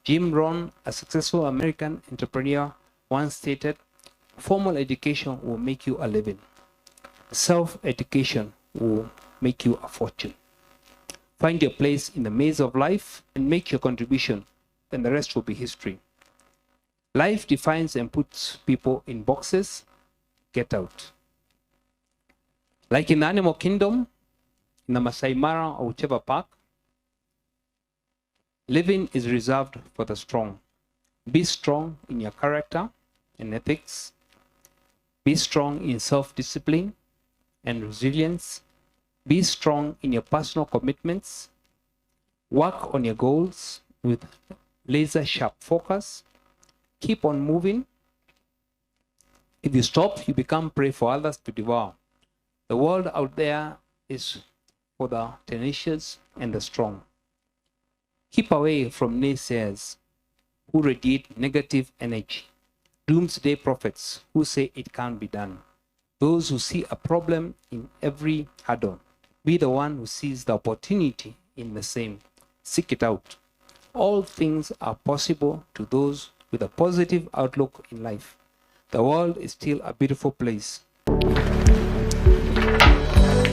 Jim Rohn, a successful American entrepreneur, once stated, "Formal education will make you a living. Self-education will make you a fortune." Find your place in the maze of life and make your contribution, and the rest will be history. Life defines and puts people in boxes. Get out. Like in the animal kingdom, in the Masai Mara or whichever park, living is reserved for the strong. Be strong in your character and ethics. Be strong in self-discipline and resilience. Be strong in your personal commitments. Work on your goals with laser-sharp focus. Keep on moving. If you stop, you become prey for others to devour. The world out there is for the tenacious and the strong. Keep away from naysayers who radiate negative energy, doomsday prophets who say it can't be done, those who see a problem in every hurdle. Be the one who sees the opportunity in the same. Seek it out. All things are possible to those with a positive outlook in life. The world is still a beautiful place.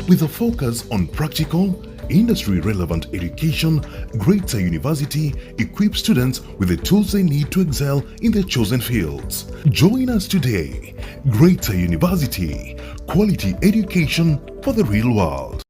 With a focus on practical, industry-relevant education, Gretsa University equips students with the tools they need to excel in their chosen fields. Join us today. Gretsa University, quality education for the real world.